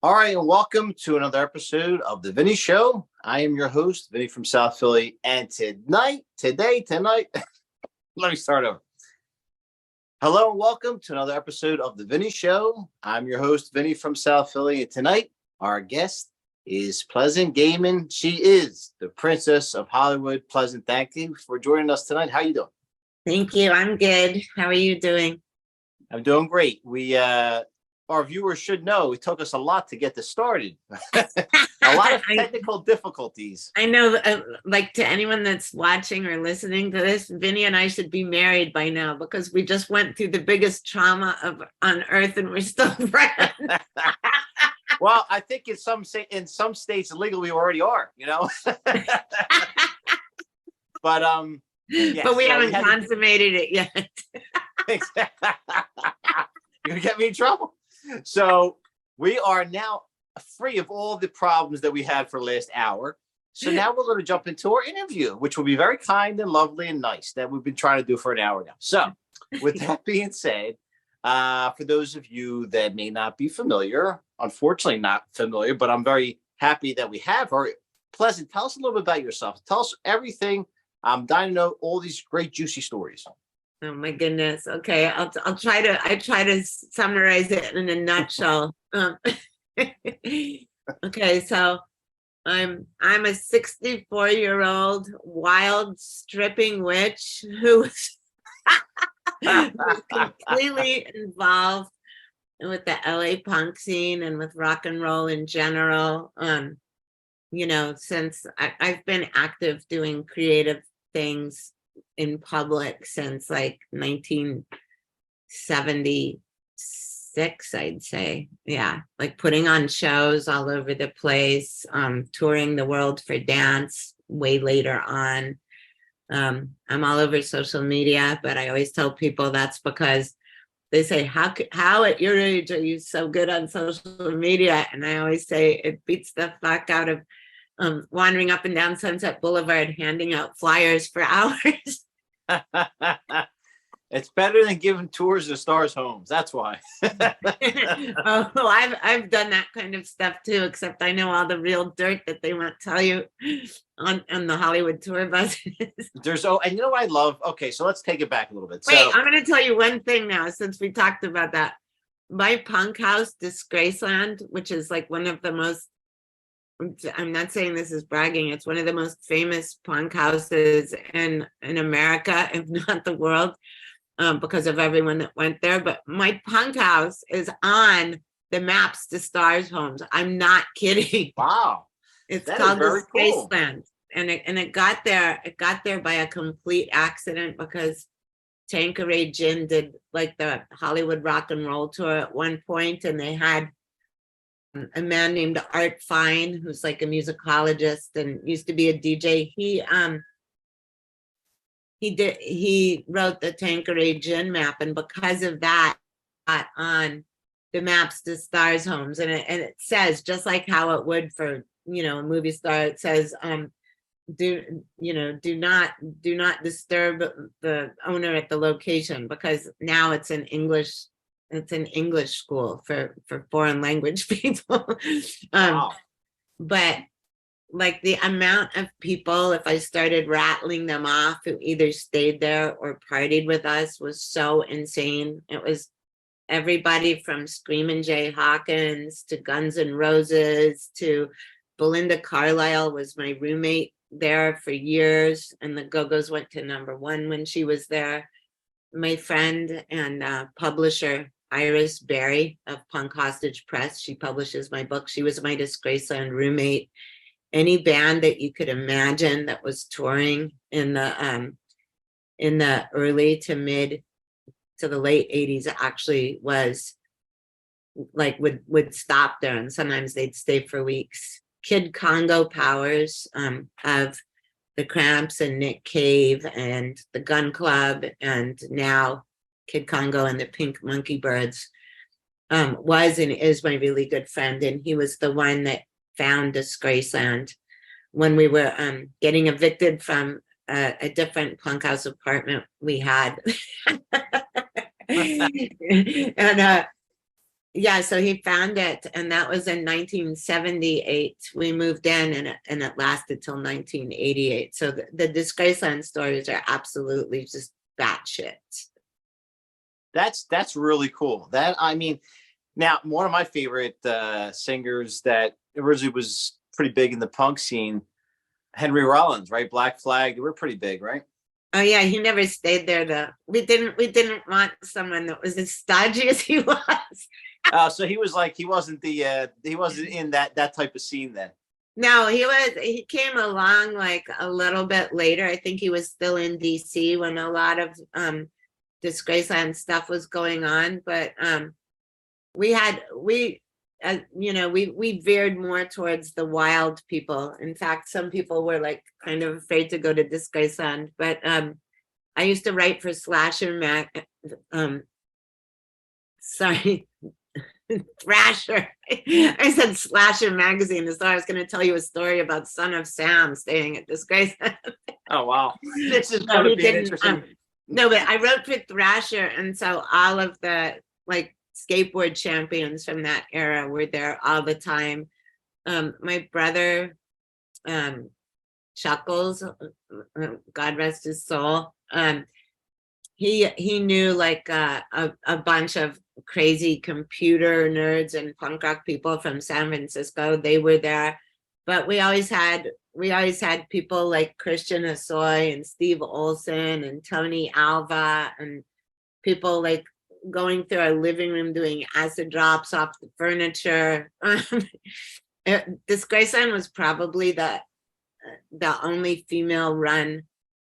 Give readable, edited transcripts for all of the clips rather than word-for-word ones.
All right, and welcome to another episode of The Vinny Show. I am your host, Vinny from South Philly. And tonight, let me start over. Hello, and welcome to another episode of The Vinny Show. I'm your host, Vinny from South Philly. And tonight, our guest is Pleasant Gehman. She is the Princess of Hollywood. Pleasant, thank you for joining us tonight. How you doing? Thank you. I'm good. How are you doing? I'm doing great. Our viewers should know it took us a lot to get this started. A lot of technical difficulties. I know, like to anyone that's watching or listening to this, Vinny and I should be married by now because we just went through the biggest trauma on earth and we're still friends. Well, I think in some states legally we already are, But yes, but we haven't consummated it yet. Exactly. You're gonna get me in trouble. So we are now free of all the problems that we had for the last hour. So now we're going to jump into our interview, which will be very kind and lovely and nice that we've been trying to do for an hour now. So with that being said, for those of you that may not be familiar, unfortunately not familiar, but I'm very happy that we have her. Pleasant, tell us a little bit about yourself. Tell us everything. I'm dying to know all these great juicy stories. Oh my goodness. Okay, I'll try to summarize it in a nutshell. Okay, so I'm a 64-year-old wild stripping witch who was completely involved with the LA punk scene and with rock and roll in general. Since I've been active doing creative things in public since like 1976, I'd say. Yeah, like putting on shows all over the place, touring the world for dance way later on. I'm all over social media, but I always tell people that's because they say, how at your age are you so good on social media? And I always say it beats the fuck out of wandering up and down Sunset Boulevard handing out flyers for hours. It's better than giving tours of stars' homes. That's why. Oh, I've done that kind of stuff too, except I know all the real dirt that they won't tell you on the Hollywood tour buses. And you know what I love? Okay, so let's take it back a little bit. Wait, I'm going to tell you one thing now, since we talked about that. My punk house, Disgraceland, which is like one of the most, I'm not saying this is bragging, it's one of the most famous punk houses in America, if not the world, because of everyone that went there. But my punk house is on the maps to stars homes. I'm not kidding. Wow. It's called Disgraceland. Cool. And it got there by a complete accident because Tanqueray Gin did like the Hollywood rock and roll tour at one point, and they had a man named Art Fine, who's like a musicologist and used to be a DJ. He wrote the Tanqueray Gin map, and because of that, got on the maps to stars homes, and it says, just like how it would for a movie star, it says do not disturb the owner at the location, because now it's an English school for foreign language people. Wow. But like the amount of people, if I started rattling them off, who either stayed there or partied with us, was so insane. It was everybody from Screamin' Jay Hawkins to Guns N' Roses to Belinda Carlisle was my roommate there for years, and the Go-Go's went to #1 when she was there. My friend and publisher Iris Berry of Punk Hostage Press, she publishes my book. She was my Disgraceland roommate. Any band that you could imagine that was touring in the early to mid to the late 80s actually was like would stop there, and sometimes they'd stay for weeks. Kid Congo Powers of the Cramps and Nick Cave and the Gun Club, and now Kid Congo and the Pink Monkey Birds, was and is my really good friend, and he was the one that found Disgraceland when we were getting evicted from a different punk house apartment we had. And Yeah, so he found it, and that was in 1978. We moved in, and it lasted till 1988. So the Disgraceland stories are absolutely just batshit. That's really cool. That, I mean, now one of my favorite singers that originally was pretty big in the punk scene, Henry Rollins, right? Black Flag, they were pretty big, right? Oh yeah, he never stayed there though. We didn't want someone that was as stodgy as he was. So he was like, he wasn't in that type of scene then. No, he came along like a little bit later. I think he was still in DC when a lot of Disgraceland stuff was going on, but we veered more towards the wild people. In fact, some people were like kind of afraid to go to Disgraceland, but I used to write for Thrasher. I said Slasher magazine, as though I was going to tell you a story about Son of Sam staying at Disgraceland. Oh wow, this is No, going to he be didn't. interesting. No, but I wrote for Thrasher, and so all of the like skateboard champions from that era were there all the time. My brother, Chuckles, God rest his soul, he knew like a bunch of crazy computer nerds and punk rock people from San Francisco. They were there, but we always had people like Christian Hosoi and Steve Olson and Tony Alva, and people like going through our living room doing acid drops off the furniture. Disgraceland was probably the only female run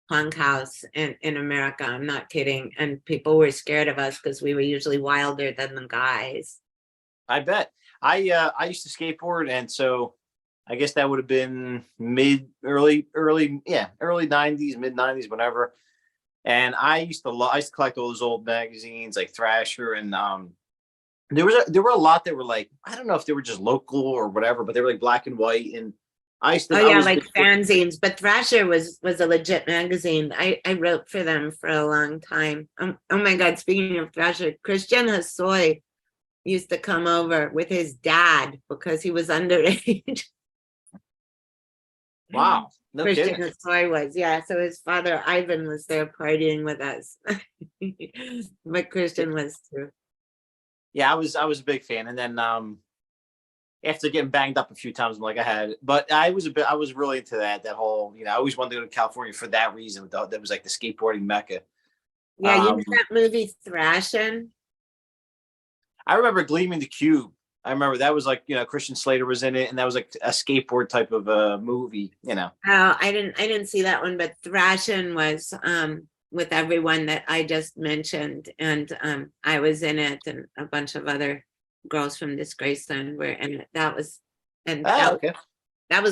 punk house in America. I'm not kidding. And people were scared of us because we were usually wilder than the guys. I bet. I used to skateboard, and so I guess that would have been early 90s, mid 90s, whatever. And I used to collect all those old magazines like Thrasher, and there were a lot that were like, I don't know if they were just local or whatever, but they were like black and white, and like fanzines. But Thrasher was a legit magazine. I wrote for them for a long time. Oh my God! Speaking of Thrasher, Christian Hosoi used to come over with his dad because he was underage. Wow, no Christian kidding. Hosoi was, yeah. So his father Ivan was there partying with us, but Christian was too. Yeah, I was a big fan, and then after getting banged up a few times, I'm like, but I was really into that whole, I always wanted to go to California for that reason. That was like the skateboarding mecca. Yeah, you know that movie Thrashin'? I remember Gleaming the Cube. I remember that was like, Christian Slater was in it, and that was like a skateboard type of a movie, Oh, I didn't see that one, but Thrashin' was with everyone that I just mentioned, and I was in it, and a bunch of other girls from Disgraceland were in it. That was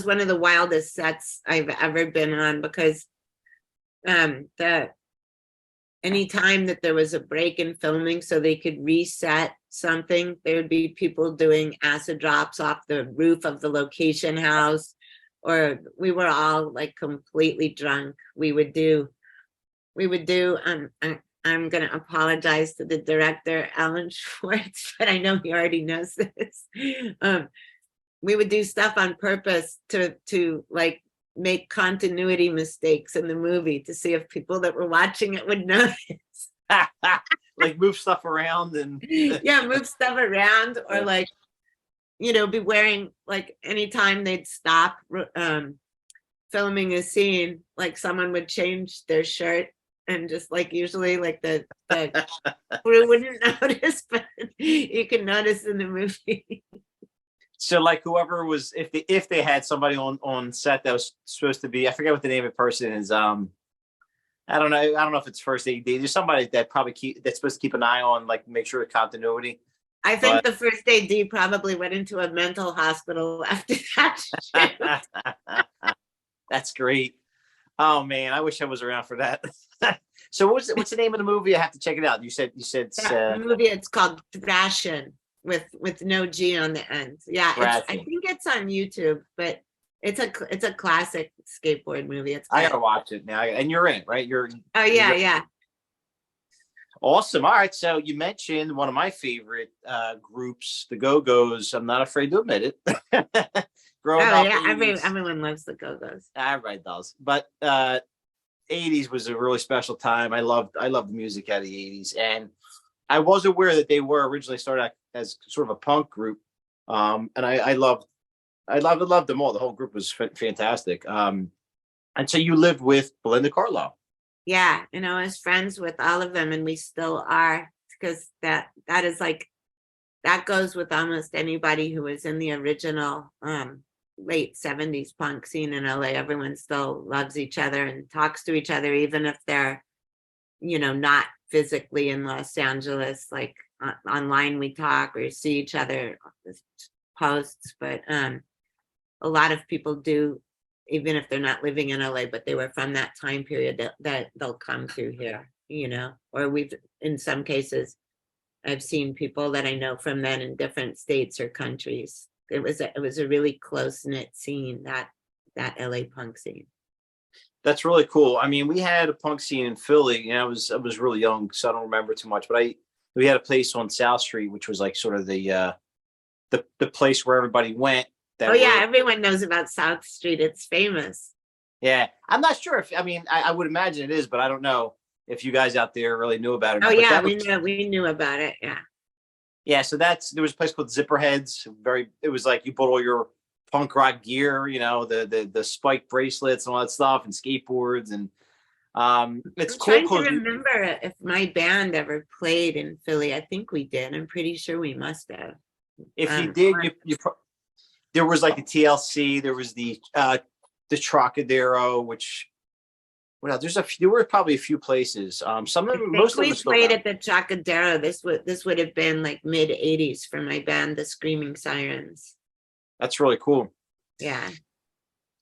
one of the wildest sets I've ever been on, because any time that there was a break in filming so they could reset something, there would be people doing acid drops off the roof of the location house, or we were all like completely drunk. We would do I'm going to apologize to the director, Alan Schwartz, but I know he already knows this. We would do stuff on purpose to like make continuity mistakes in the movie to see if people that were watching it would notice. Like move stuff around and yeah, move stuff around, or like, be wearing, like, anytime they'd stop filming a scene, like someone would change their shirt, and just like usually like the crew wouldn't notice, but you can notice in the movie. So like whoever was, if they had somebody on set that was supposed to be, I forget what the name of the person is. I don't know if it's first AD. There's somebody that that's supposed to keep an eye on, like, make sure of continuity. I think the first AD probably went into a mental hospital after that shoot. That's great. Oh man, I wish I was around for that. So what's the name of the movie? I have to check it out. You said the movie, it's called Thrashin', with no G on the end. Yeah, I think it's on YouTube, but it's a classic skateboard movie. I gotta watch it now. And you're in, right? Yeah. Awesome. All right. So you mentioned one of my favorite groups, the Go-Go's. I'm not afraid to admit it. Growing Oh up, yeah, 80s, everyone loves the Go-Go's. everybody does. But 80s was a really special time. I loved the music out of the 80s. And I was aware that they were originally started as sort of a punk group. And I loved them all. The whole group was fantastic. And so you lived with Belinda Carlisle. Yeah, I was friends with all of them, and we still are, because that is like, that goes with almost anybody who was in the original late 70s punk scene in LA. Everyone still loves each other and talks to each other, even if they're, not physically in Los Angeles. Like online we talk or see each other posts, but a lot of people do, even if they're not living in LA, but they were from that time period, that they'll come through here, or we've, in some cases, I've seen people that I know from then in different states or countries. It was a really close-knit scene, that LA punk scene. That's really cool. I mean, we had a punk scene in Philly, and I was really young, so I don't remember too much. But we had a place on South Street, which was like sort of the place where everybody went. Everyone knows about South Street. It's famous. Yeah, I'm not sure if, I mean, I would imagine it is, but I don't know if you guys out there really knew about it. Oh yeah, we knew about it. Yeah. Yeah, so there was a place called Zipperheads. It was like you bought all your punk rock gear, the spike bracelets and all that stuff, and skateboards, and it's I'm cool. trying to remember if my band ever played in Philly. I think we did. I'm pretty sure we must have. If you did, there was like the TLC, there was the Trocadero, which there were probably a few places. Some of them, most of them played at the Trocadero. This would have been like mid 80s for my band, the Screaming Sirens. That's really cool. Yeah.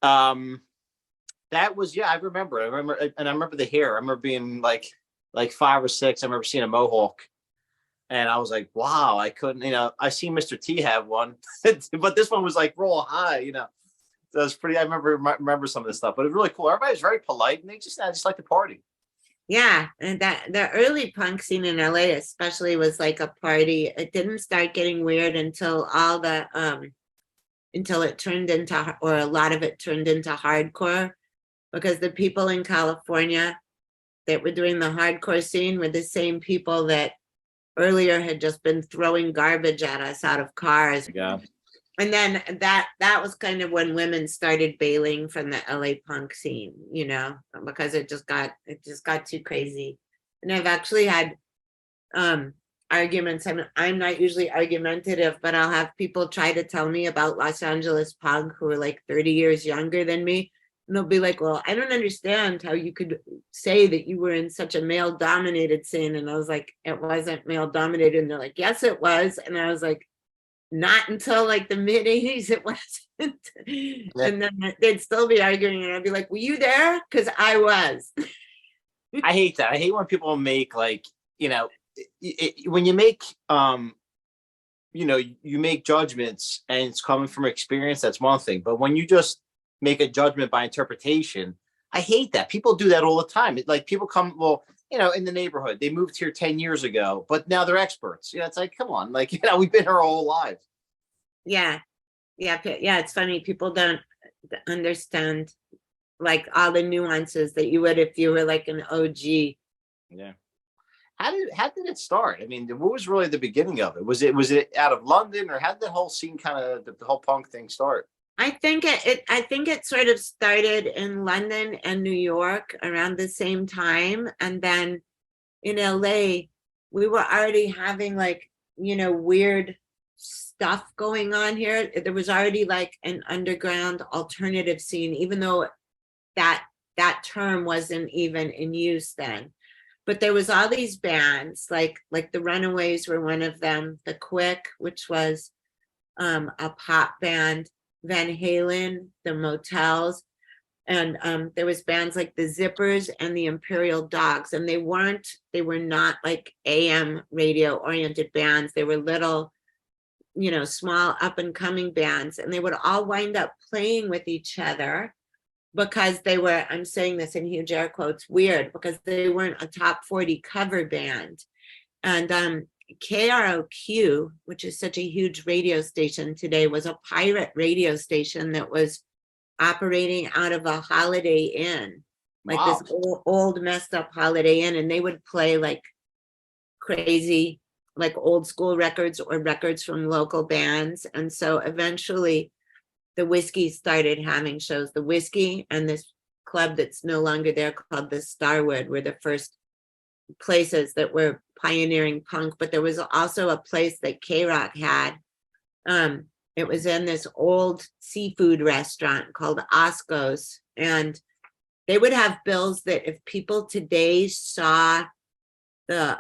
That was, I remember, and I remember the hair. I remember being like 5 or 6. I remember seeing a mohawk, and I was like, wow, I couldn't, I seen Mr. T have one, but this one was like real high, So it was pretty. I remember some of this stuff, but it was really cool. Everybody was very polite, and they just like to party. Yeah, and that the early punk scene in LA, especially, was like a party. It didn't start getting weird until until it turned into, or a lot of it turned into hardcore, because the people in California that were doing the hardcore scene were the same people that earlier had just been throwing garbage at us out of cars. Yeah. And then that was kind of when women started bailing from the LA punk scene, because it just got too crazy. And I've actually had arguments. I'm not usually argumentative, but I'll have people try to tell me about Los Angeles punk who are like 30 years younger than me. And they'll be like, well, I don't understand how you could say that you were in such a male dominated scene. And I was like, it wasn't male dominated. And they're like, yes, it was. And I was like, not until like the mid 80s it wasn't. Yeah. And then they'd still be arguing, and I'd be like, were you there? Because I was. I hate that. I hate when people make like, when you make you make judgments and it's coming from experience, that's one thing. But when you just make a judgment by interpretation, I hate that. People do that all the time. Like people come, in the neighborhood, they moved here 10 years ago, but now they're experts. It's like, come on, like, we've been here our whole lives. Yeah. It's funny. People don't understand like all the nuances that you would if you were like an OG. Yeah. How did it start? I mean, what was really the beginning of it? Was it out of London, or how did the whole scene the whole punk thing start? I think it sort of started in London and New York around the same time. And then in LA, we were already having like, weird stuff going on here. There was already like an underground alternative scene, even though that term wasn't even in use then. But there was all these bands, like the Runaways were one of them, The Quick, which was a pop band, Van Halen, the Motels, and there was bands like the Zippers and the Imperial Dogs, and they were not like AM radio oriented bands. They were little, small up and coming bands, and they would all wind up playing with each other because they were, I'm saying this in huge air quotes, weird, because they weren't a top 40 cover band. And KROQ, which is such a huge radio station today, was a pirate radio station that was operating out of a Holiday Inn, like Wow. this old messed up Holiday Inn, and they would play like crazy, like old school records or records from local bands. And so eventually the Whiskey started having shows. The Whiskey and this club that's no longer there called the Starwood were the first places that were pioneering punk, but there was also a place that K-Rock had. It was in this old seafood restaurant called Osco's, and they would have bills that if people today saw the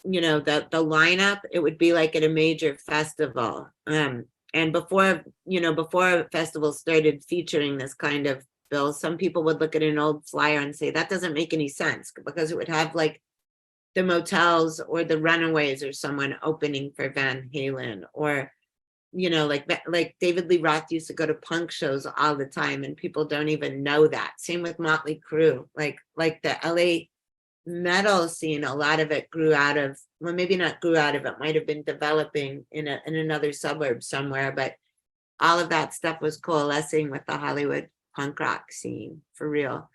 the lineup, it would be like at a major festival. And before a festival started featuring this kind of bill, some people would look at an old flyer and say that doesn't make any sense, because it would have like the Motels or the Runaways or someone opening for Van Halen, or like David Lee Roth used to go to punk shows all the time, and people don't even know that. Same with Motley Crue, like the LA metal scene, a lot of it grew out of, well, maybe not grew out of, it might have been developing in another suburb somewhere, but all of that stuff was coalescing with the Hollywood punk rock scene for real.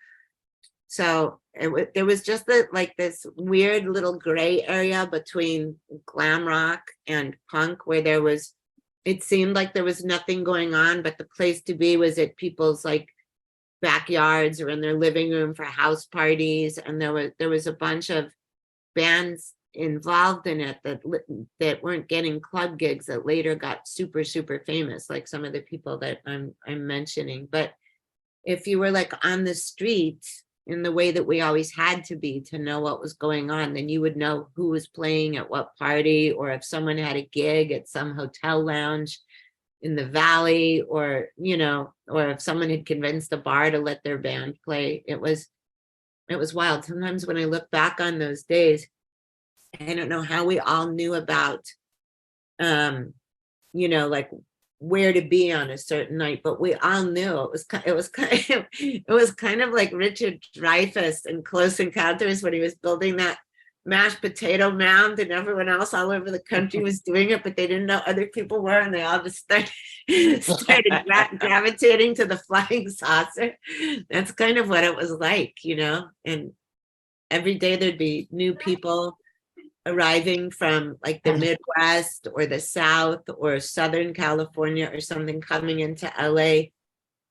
So there was just this weird little gray area between glam rock and punk, where it seemed like there was nothing going on, but the place to be was at people's like backyards or in their living room for house parties. And there was a bunch of bands involved in it that weren't getting club gigs that later got super, super famous, like some of the people that I'm mentioning. But if you were like on the street in the way that we always had to be to know what was going on, then you would know who was playing at what party, or if someone had a gig at some hotel lounge in the valley, or if someone had convinced a bar to let their band play. It was wild. Sometimes when I look back on those days, I don't know how we all knew about like where to be on a certain night, but we all knew. It was kind of like Richard Dreyfuss in Close Encounters when he was building that mashed potato mound, and everyone else all over the country was doing it, but they didn't know other people were, and they all just started gravitating to the flying saucer. That's kind of what it was like, and every day there'd be new people arriving from like the Midwest or the South or Southern California or something, coming into LA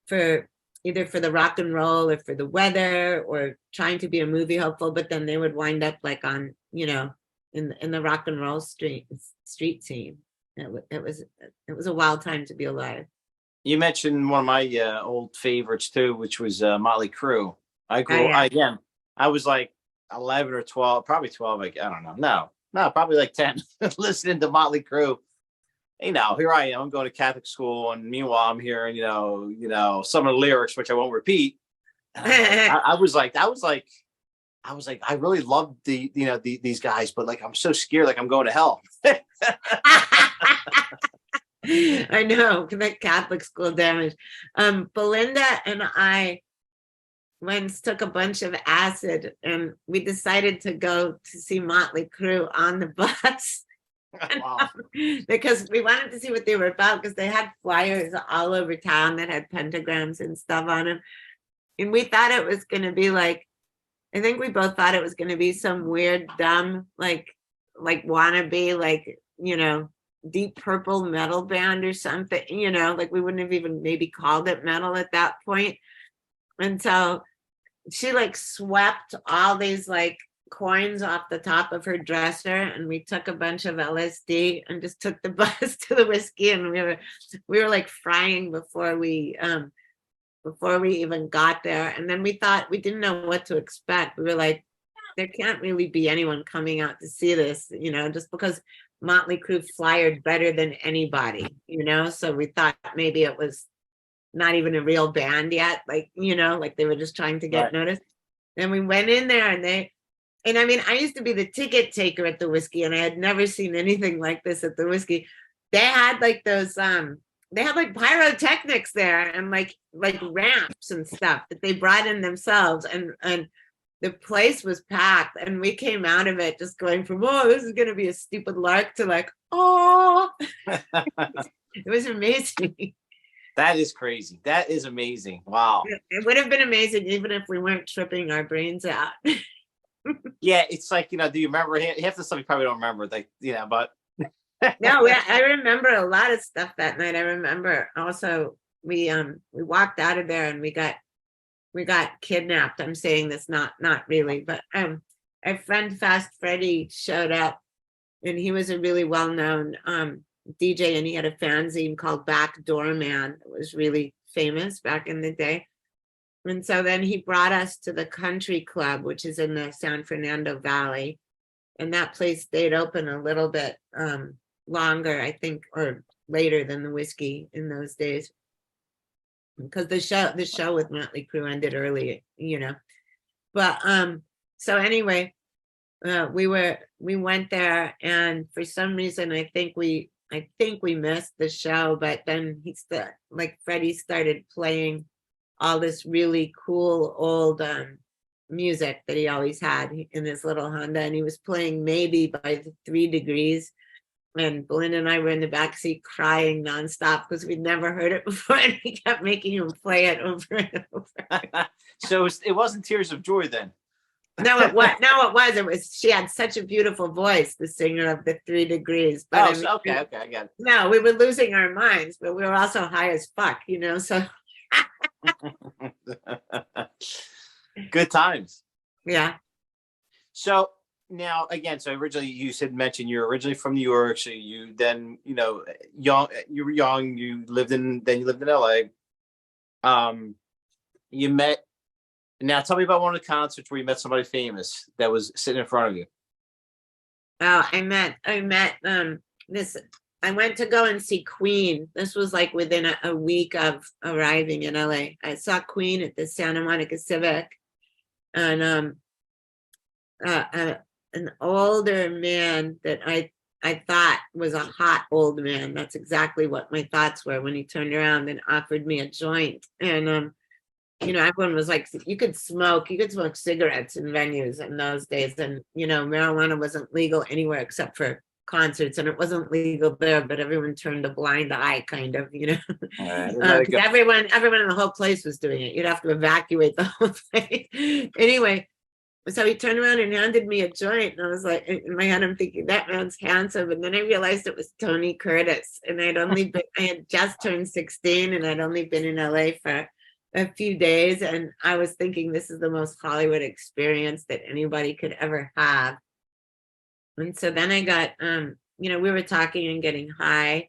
for either for the rock and roll or for the weather or trying to be a movie hopeful, but then they would wind up like on, in the rock and roll street scene. It was a wild time to be alive. You mentioned one of my old favorites too, which was Motley Crue. I was like 11 or 12, probably 12. Like, I don't know. No, probably like 10 listening to Motley Crue. Here I am, I'm going to Catholic school, and meanwhile I'm hearing, some of the lyrics, which I won't repeat. I was like, I really love these guys, but like, I'm so scared, like I'm going to hell. I know, that Catholic school damage. Belinda and I once took a bunch of acid, and we decided to go to see Motley Crue on the bus. Wow. Because we wanted to see what they were about, because they had flyers all over town that had pentagrams and stuff on them. And we thought it was going to be like, I think we both thought it was going to be some weird, dumb, like wannabe, like, Deep Purple metal band or something, like we wouldn't have even maybe called it metal at that point. And so she like swept all these like coins off the top of her dresser, and we took a bunch of LSD and just took the bus to the Whiskey, and we were like frying before we even got there. And then we thought, we didn't know what to expect. We were like, there can't really be anyone coming out to see this, just because Motley Crue flyered better than anybody, so we thought maybe it was not even a real band yet, like they were just trying to get noticed. And we went in there, and I mean, I used to be the ticket taker at the Whiskey, and I had never seen anything like this at the Whiskey. They had like those they had like pyrotechnics there, and like ramps and stuff that they brought in themselves, and the place was packed, and we came out of it just going from, oh, this is going to be a stupid lark, to like, oh, it was amazing. That is crazy. That is amazing. Wow. It would have been amazing even if we weren't tripping our brains out. Yeah, it's like, do you remember half the stuff you probably don't remember, like, but No, I remember a lot of stuff that night. I remember also we walked out of there and we got kidnapped. I'm saying this not really, but our friend Fast Freddy showed up, and he was a really well-known DJ, and he had a fanzine called Backdoor Man that was really famous back in the day. And so then he brought us to the country club, which is in the San Fernando Valley. And that place stayed open a little bit longer, I think, or later than the whiskey in those days. Because the show with Motley Crue ended early, But so anyway, we went there, and for some reason I think we missed the show, but then Freddie started playing all this really cool old music that he always had in his little Honda, and he was playing Maybe by the 3 Degrees, and Belinda and I were in the backseat crying nonstop because we'd never heard it before, and he kept making him play it over and over. So it wasn't Tears of Joy then. No, it was. It was. She had such a beautiful voice, the singer of the 3 Degrees. But okay, I got it. No, we were losing our minds, but we were also high as fuck, So good times. Yeah. So now again, so originally you mentioned you're originally from New York. So you then, young, you were young, you lived in LA. You met. Now tell me about one of the concerts where you met somebody famous that was sitting in front of you. Oh, I met this. I went to go and see Queen. This was like within a week of arriving in LA. I saw Queen at the Santa Monica Civic, and an older man that I thought was a hot old man. That's exactly what my thoughts were when he turned around and offered me a joint. And everyone was like, you could smoke cigarettes in venues in those days, and marijuana wasn't legal anywhere except for concerts, and it wasn't legal there, but everyone turned a blind eye, kind of, everyone in the whole place was doing it. You'd have to evacuate the whole place. Anyway, so he turned around and handed me a joint, and I was like, in my head, I'm thinking, that man's handsome. And then I realized it was Tony Curtis, and I had just turned 16, and I'd only been in LA for a few days, and I was thinking, this is the most Hollywood experience that anybody could ever have. And so then I got, we were talking and getting high,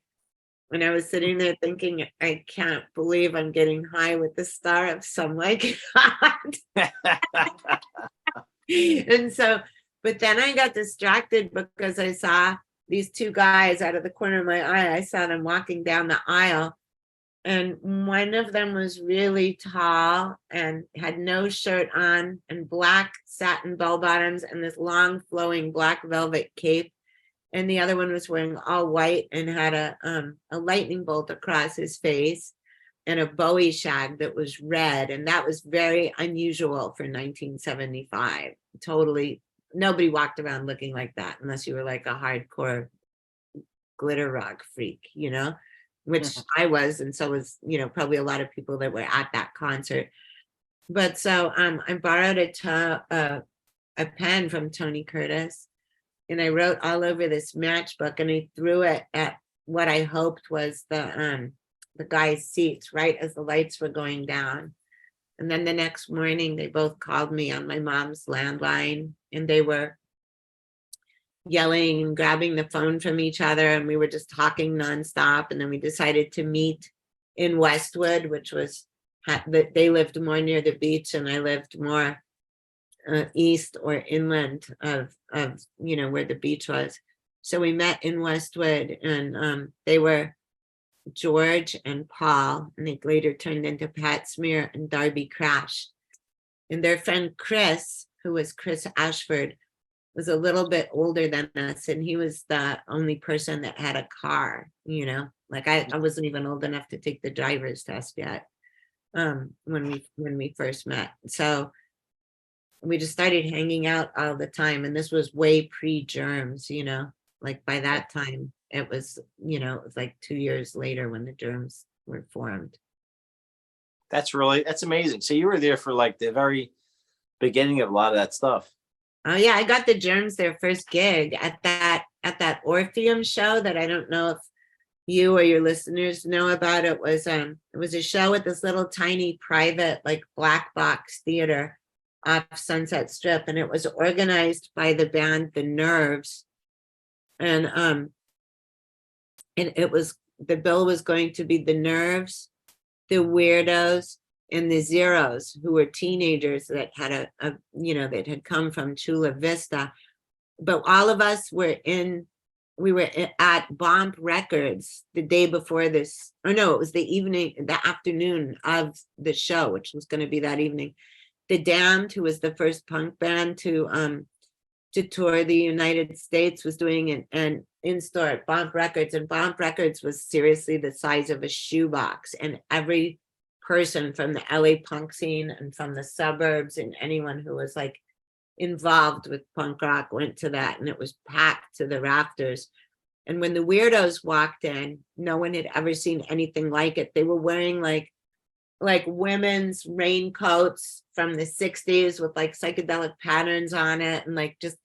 and I was sitting there thinking, I can't believe I'm getting high with the star of Some Like God. And so, but then I got distracted because I saw these 2 guys out of the corner of my eye. I saw them walking down the aisle, and one of them was really tall and had no shirt on and black satin bell bottoms and this long flowing black velvet cape. And the other one was wearing all white and had a lightning bolt across his face and a Bowie shag that was red. And that was very unusual for 1975. Totally, nobody walked around looking like that unless you were like a hardcore glitter rock freak, which I was, and so was, probably a lot of people that were at that concert. But so I borrowed a pen from Tony Curtis, and I wrote all over this matchbook, and I threw it at what I hoped was the guy's seats right as the lights were going down. And then the next morning, they both called me on my mom's landline, and they were yelling and grabbing the phone from each other, and we were just talking nonstop. And then we decided to meet in Westwood, which was that they lived more near the beach, and I lived more east or inland of where the beach was. So we met in Westwood, and they were George and Paul, and they later turned into Pat Smear and Darby Crash. And their friend Chris, who was Chris Ashford, was a little bit older than us, and he was the only person that had a car. Like I wasn't even old enough to take the driver's test yet when we first met. So we just started hanging out all the time. And this was way pre-germs, you know, like by that time it was, you know, it was like 2 years later when the germs were formed. That's amazing. So you were there for like the very beginning of a lot of that stuff. Oh yeah, I got the germs their first gig at that Orpheum show that I don't know if you or your listeners know about. It was a show at this little tiny private like black box theater off Sunset Strip, and it was organized by the band The Nerves. And it was, the bill was going to be The Nerves, the Weirdos, and the Zeros, who were teenagers that had that had come from Chula Vista. But all of us were we were at Bomb Records the day before this, or no, it was the afternoon of the show, which was going to be that evening. The Damned, who was the first punk band to tour the United States, was doing an in-store at Bomb Records, and Bomb Records was seriously the size of a shoebox, and every person from the LA punk scene and from the suburbs and anyone who was like involved with punk rock went to that, and it was packed to the rafters. And when the Weirdos walked in, no one had ever seen anything like it. They were wearing like women's raincoats from the 60s with like psychedelic patterns on it, and like just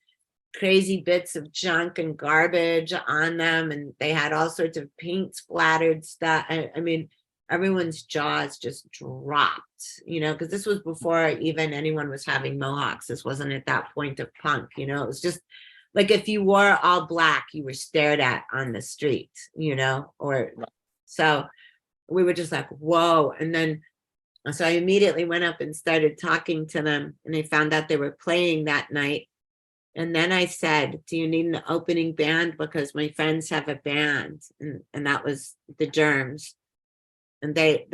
crazy bits of junk and garbage on them, and they had all sorts of paint splattered stuff. I mean, everyone's jaws just dropped, you know, because this was before even anyone was having mohawks. This wasn't at that point of punk, you know. It was just like if you wore all black, you were stared at on the street, you know, or so we were just like, whoa. And then so I immediately went up and started talking to them, and I found out they were playing that night. And then I said, do you need an opening band? Because my friends have a band. And that was the Germs. And they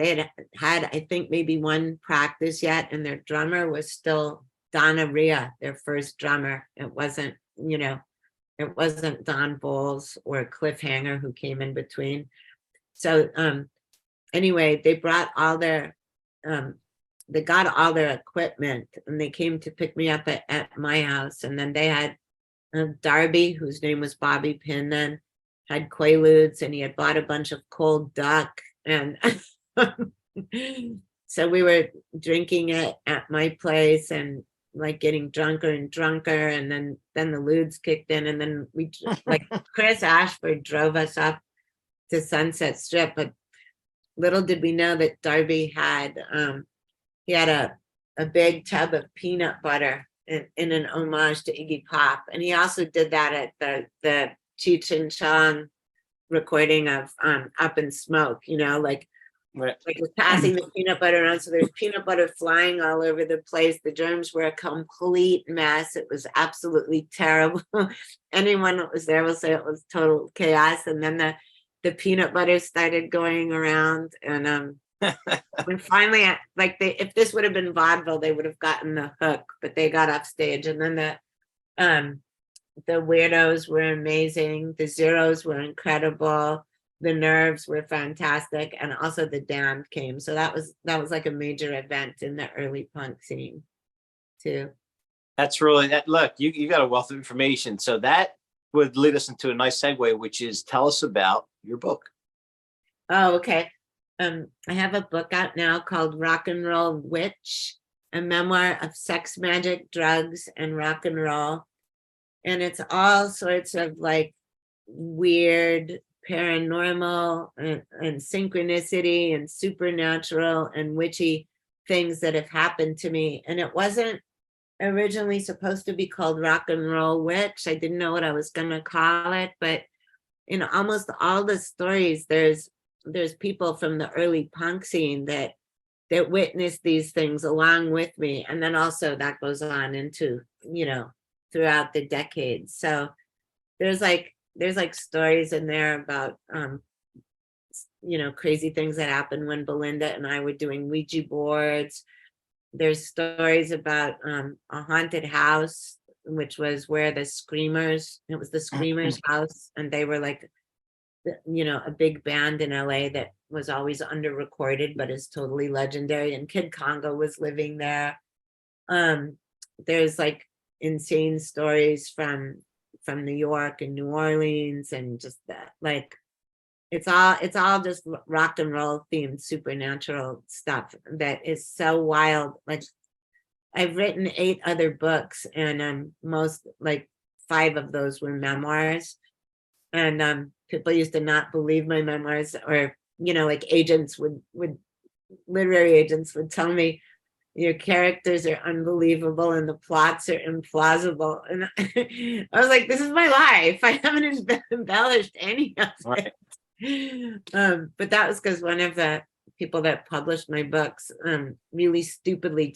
had, I think, maybe one practice yet. And their drummer was still Donna Rhea, their first drummer. It wasn't, you know, it wasn't Don Bowles or Cliffhanger who came in between. So anyway, they brought all their, they got all their equipment, and they came to pick me up at my house. And then they had Darby, whose name was Bobby Pin, then had Quaaludes, and he had bought a bunch of cold duck. And so we were drinking it at my place and like getting drunker and drunker. And then the Ludes kicked in, and then we like Chris Ashford drove us up to Sunset Strip. But little did we know that Darby had he had a big tub of peanut butter in an homage to Iggy Pop. And he also did that at the Cheech and Chong recording of Up in Smoke, you know, like just passing the peanut butter around. So there's peanut butter flying all over the place. The Germs were a complete mess. It was absolutely terrible. Anyone that was there will say it was total chaos. And then the peanut butter started going around, and when finally, like if this would have been vaudeville, they would have gotten the hook, but they got off stage. And then the Weirdos were amazing. The Zeros were incredible. The Nerves were fantastic, and also the Damned came. So that was like a major event in the early punk scene, too. That's really that. Look, you got a wealth of information. So that would lead us into a nice segue, which is tell us about your book. Oh, okay. I have a book out now called Rock and Roll Witch, a memoir of sex, magic, drugs, and rock and roll. And it's all sorts of like weird paranormal and synchronicity and supernatural and witchy things that have happened to me. And it wasn't originally supposed to be called Rock and Roll Witch. I didn't know what I was going to call it, but in almost all the stories, there's people from the early punk scene that witnessed these things along with me. And then also that goes on into, you know, throughout the decades. So there's like stories in there about, you know, crazy things that happened when Belinda and I were doing Ouija boards. There's stories about a haunted house, which was where it was the Screamers house. And they were like, you know, a big band in LA that was always under recorded, but is totally legendary. And Kid Congo was living there. there's like insane stories from New York and New Orleans, and just that, like, it's all just rock and roll themed supernatural stuff that is so wild. Like, I've written 8 other books, and most, like 5 of those were memoirs. And people used to not believe my memoirs, or like agents would literary agents would tell me, your characters are unbelievable and the plots are implausible. And I was like, this is my life. I haven't embellished any of it. Right. But that was because one of the people that published my books really stupidly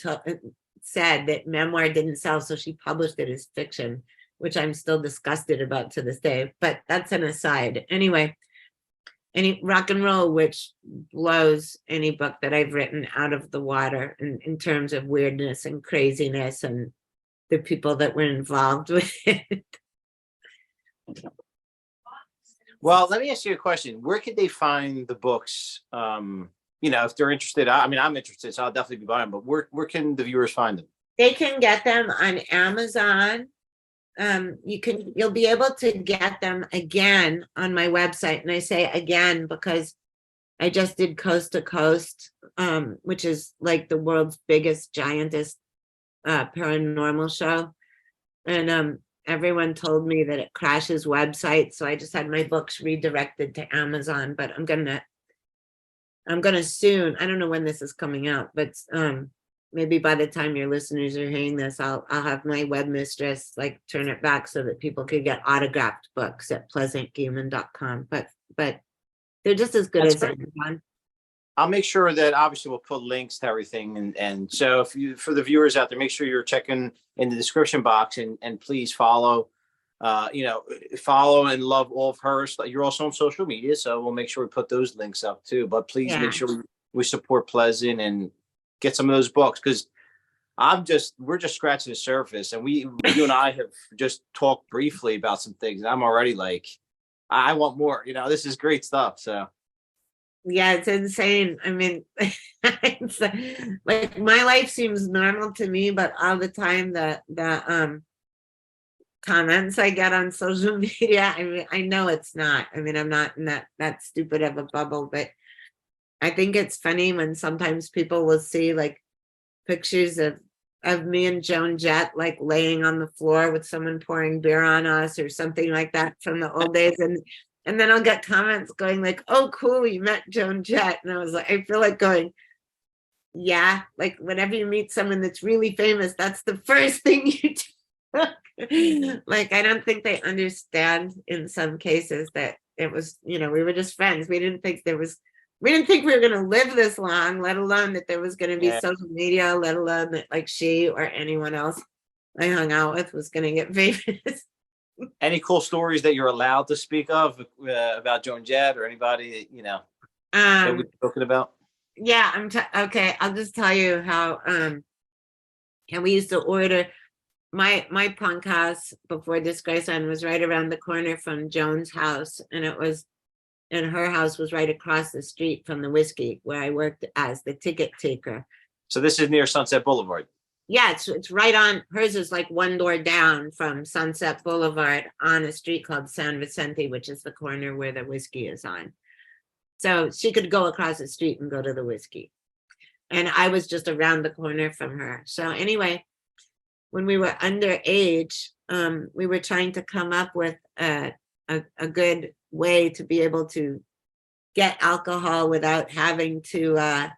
said that memoir didn't sell, so she published it as fiction, which I'm still disgusted about to this day. But that's an aside. Anyway, any rock and roll, which blows any book that I've written out of the water in terms of weirdness and craziness and the people that were involved with it. Well, let me ask you a question. Where could they find the books? If they're interested, I mean, I'm interested, so I'll definitely be buying, but where can the viewers find them? They can get them on Amazon. You'll be able to get them again on my website. And I say again, because I just did Coast to Coast, which is like the world's biggest, giantest paranormal show. And everyone told me that it crashes websites. So I just had my books redirected to Amazon, but I'm gonna soon, I don't know when this is coming out, but maybe by the time your listeners are hearing this, I'll have my web mistress like turn it back so that people could get autographed books at pleasantgehman.com. But they're just as good as Amazon. I'll make sure that obviously we'll put links to everything. And so if you, for the viewers out there, make sure you're checking in the description box and please follow, follow and love all of her. You're also on social media, so we'll make sure we put those links up too. But please make sure we support Pleasant and get some of those books, because we're just scratching the surface, and you and I have just talked briefly about some things, and I'm already like, I want more. This is great stuff. So yeah, it's insane. I mean, it's like my life seems normal to me, but all the time the comments I get on social media, I mean, I know it's not. I mean, I'm not in that stupid of a bubble, but I think it's funny when sometimes people will see like pictures of me and Joan Jett like laying on the floor with someone pouring beer on us or something like that from the old days, and then I'll get comments going like, "Oh, cool, you met Joan Jett," and I was like, I feel like going, yeah, like whenever you meet someone that's really famous, that's the first thing you do. Like, I don't think they understand in some cases that it was, we were just friends. We didn't think we were going to live this long, let alone that there was going to be social media, let alone that like she or anyone else I hung out with was going to get famous. Any cool stories that you're allowed to speak of about Joan Jett or anybody, that we've spoken about? Yeah, okay. I'll just tell you how, and we used to order my punk house before Disgrace On was right around the corner from Joan's house, and her house was right across the street from the whiskey where I worked as the ticket taker. So this is near Sunset Boulevard. Yeah, it's right on. Hers is like one door down from Sunset Boulevard on a street called San Vicente, which is the corner where the whiskey is on. So she could go across the street and go to the whiskey. And I was just around the corner from her. So anyway, when we were underage, we were trying to come up with a good way to be able to get alcohol without having to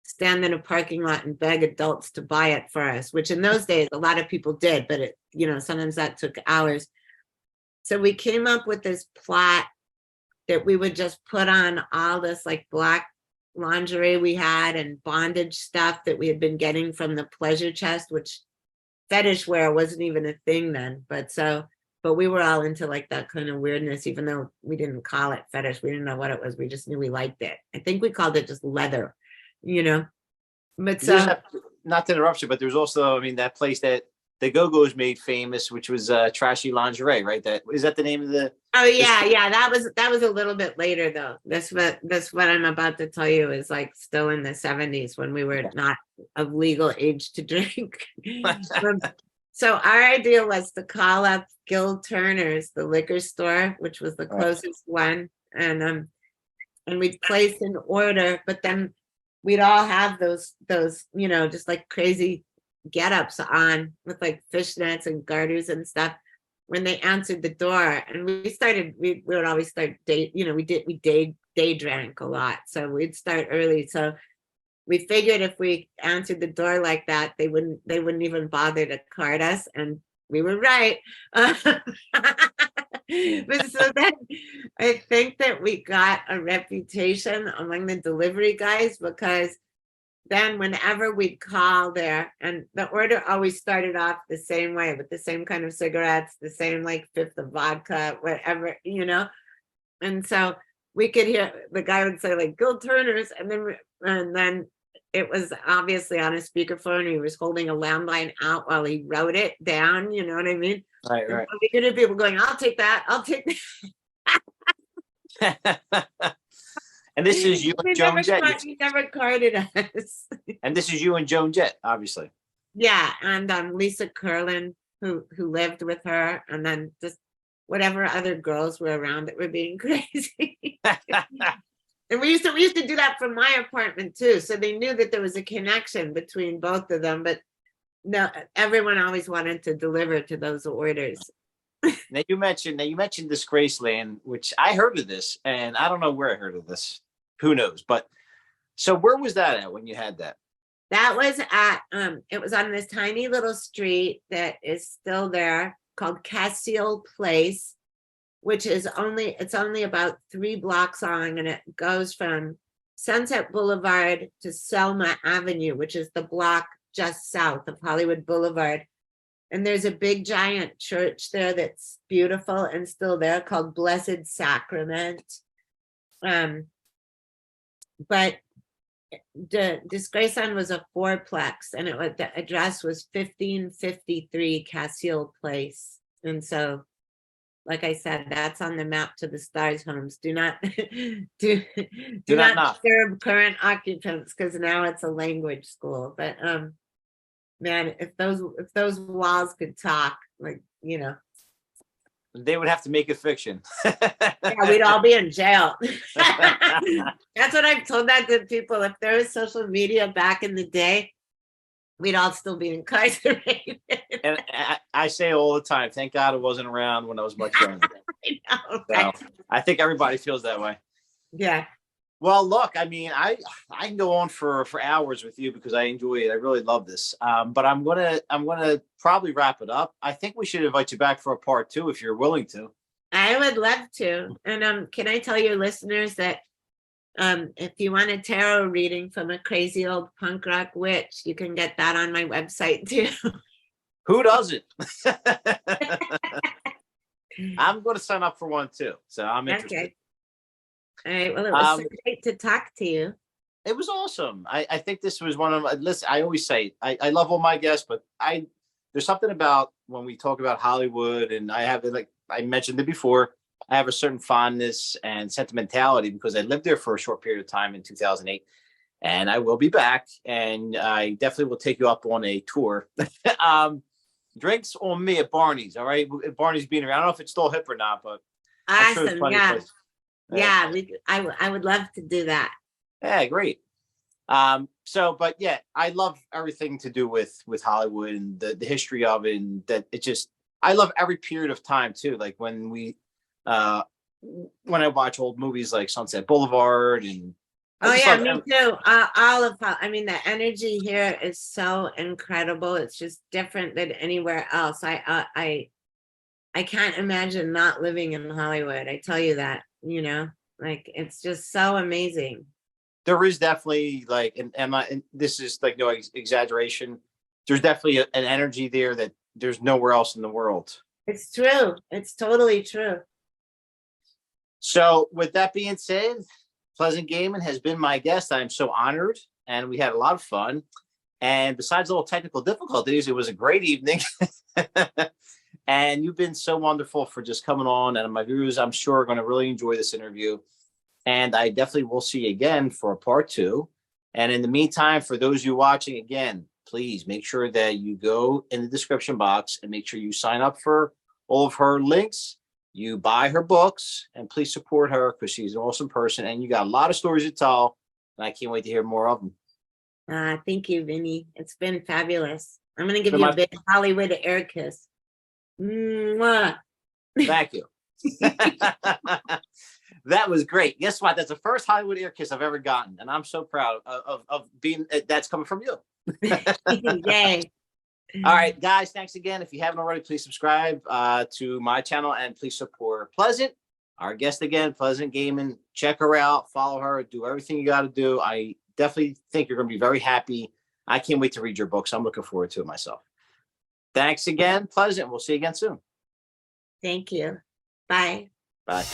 stand in a parking lot and beg adults to buy it for us, which in those days a lot of people did, but it, sometimes that took hours. So we came up with this plot that we would just put on all this like black lingerie we had and bondage stuff that we had been getting from the pleasure chest, which fetish wear wasn't even a thing then. But we were all into like that kind of weirdness, even though we didn't call it fetish. We didn't know what it was. We just knew we liked it. I think we called it just leather, but so not to interrupt you, but there's also, that place that the Go-Go's made famous, which was Trashy Lingerie, right? That is that the name of the? Oh yeah, yeah. That was a little bit later though. That's what I'm about to tell you is like still in the 70s when we were not of legal age to drink. So our idea was to call up Gil Turner's, the liquor store, which was the closest one, and we'd place an order, but then we'd all have those just like crazy get-ups on with like fishnets and garters and stuff when they answered the door. And we would always start day drank a lot, so we'd start early. So we figured if we answered the door like that, they wouldn't even bother to card us, and we were right. But so then I think that we got a reputation among the delivery guys, because then whenever we'd call there, and the order always started off the same way with the same kind of cigarettes, the same like fifth of vodka, whatever, and so we could hear the guy would say like Gil Turner's, and then it was obviously on a speakerphone. He was holding a landline out while he wrote it down. You know what I mean? Right. So we could hear people going, "I'll take that. I'll take that." And this is you and Joan Jett. He never carded us. And this is you and Joan Jett, obviously. Yeah, and Lisa Curlin, who lived with her, and then just whatever other girls were around that were being crazy. And we used to do that from my apartment too, so they knew that there was a connection between both of them. But no, everyone always wanted to deliver to those orders. Now you mentioned Disgraceland, which I heard of this, and I don't know where I heard of this. Who knows? But so where was that at when you had that? That was at it was on this tiny little street that is still there called Cassiel Place, which is only about 3 blocks long, and it goes from Sunset Boulevard to Selma Avenue, which is the block just south of Hollywood Boulevard. And there's a big giant church there that's beautiful and still there called Blessed Sacrament. But the Disgraceland was a 4-plex, and the address was 1553 Cassiel Place. And so, like I said, that's on the map to the Stars homes. Do not do not disturb current occupants, because now it's a language school. But man, if those walls could talk, like, they would have to make it fiction. Yeah, we'd all be in jail. That's what I've told that to people. If there was social media back in the day, we'd all still be incarcerated. And I say all the time, thank God it wasn't around when I was much younger. I know, right? So I think everybody feels that way. Yeah. Well, look, I mean, I can go on for hours with you because I enjoy it. I really love this. But I'm gonna probably wrap it up. I think we should invite you back for a part 2 if you're willing to. I would love to. And can I tell your listeners that if you want a tarot reading from a crazy old punk rock witch, you can get that on my website too. Who doesn't? I'm going to sign up for one too, so I'm interested. Okay. All right. Well, it was so great to talk to you. It was awesome. I think this was one of my, listen, I always say I love all my guests, but there's something about when we talk about Hollywood, and I have, like I mentioned it before, I have a certain fondness and sentimentality because I lived there for a short period of time in 2008, and I will be back, and I definitely will take you up on a tour. Drinks on me at Barney's. All right. Barney's being around. I don't know if it's still hip or not, but I'm sure Awesome. Yeah. Yeah. I would love to do that. Yeah, great. But yeah, I love everything to do with Hollywood and the history of it, and that it just, I love every period of time too. Like when I watch old movies like Sunset Boulevard and me too. The energy here is so incredible. It's just different than anywhere else. I can't imagine not living in Hollywood. I tell you that, like it's just so amazing. There is definitely and this is like no exaggeration. There's definitely an energy there that there's nowhere else in the world. It's true. It's totally true. So with that being said, Pleasant Gehman has been my guest. I'm so honored, and we had a lot of fun. And besides a little technical difficulties, it was a great evening. And you've been so wonderful for just coming on. And my viewers, I'm sure, are going to really enjoy this interview. And I definitely will see you again for a part 2. And in the meantime, for those of you watching, again, please make sure that you go in the description box and make sure you sign up for all of her links. You buy her books, and please support her because she's an awesome person. And you got a lot of stories to tell. And I can't wait to hear more of them. Thank you, Vinny. It's been fabulous. I'm going to give So you a big Hollywood air kiss. Mwah. Thank you. That was great. Guess what? That's the first Hollywood air kiss I've ever gotten. And I'm so proud of being, that's coming from you. Yay. All right, guys, thanks again. If you haven't already, please subscribe to my channel and please support Pleasant, our guest again, Pleasant Gehman. Check her out, follow her, do everything you got to do. I definitely think you're going to be very happy. I can't wait to read your books. I'm looking forward to it myself. Thanks again, Pleasant. We'll see you again soon. Thank you. Bye. Bye.